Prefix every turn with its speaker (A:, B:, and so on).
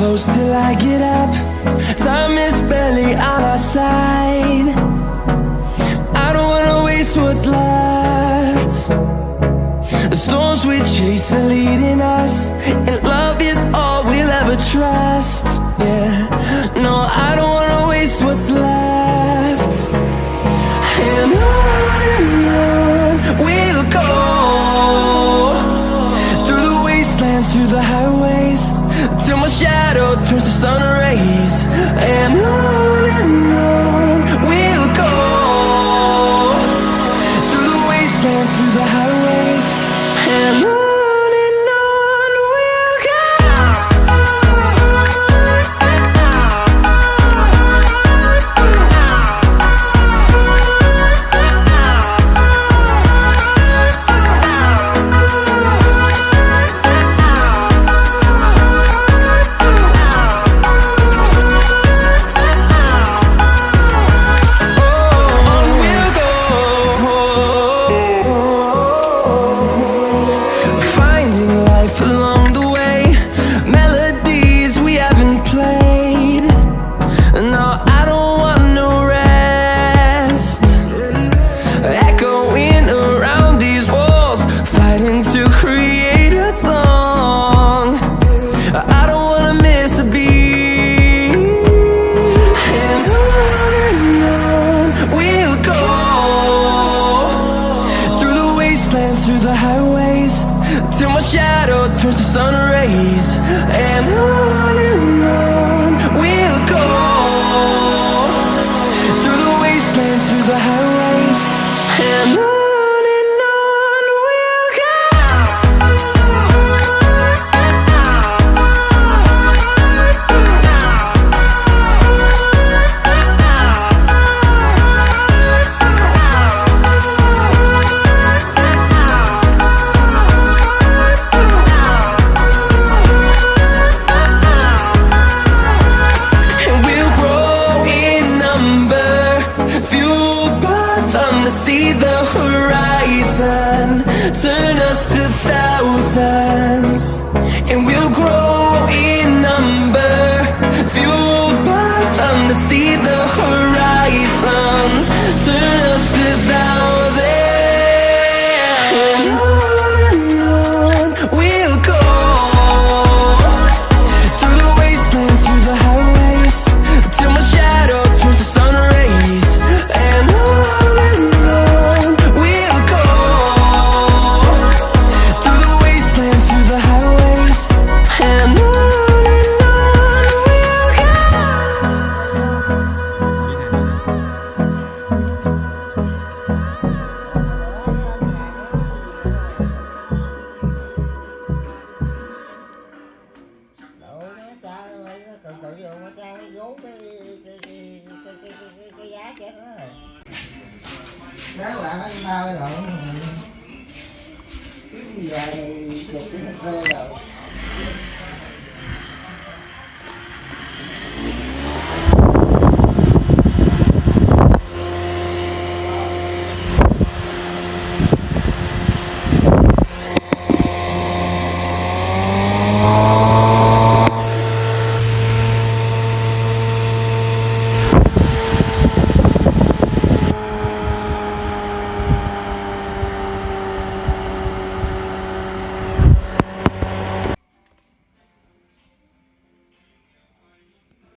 A: close till I get up. Time is barely on our side. I don't wanna waste what's left. The storms we chase are leading us, and love is all we'll ever trust. Yeah, no, I don't wanna waste what's left. And on we'll go, through the wastelands, through the highways, till my shadow turns to sun rays. And on we'll go, through the wastelands, through the highways, and on. Through the highways, till my shadow turns to sun rays. And on we'll go, through the wastelands, through the highways, and on. See the horizon turn us to thousands, and we'll grow in number, fueled by them to see the horizon turn us to thousands. And on we'll go, through the wastelands, through the highways, till my shadow turns to sun rays. And
B: đáng lẽ nó mau rồi cái gì vậy chụp cái phê rồi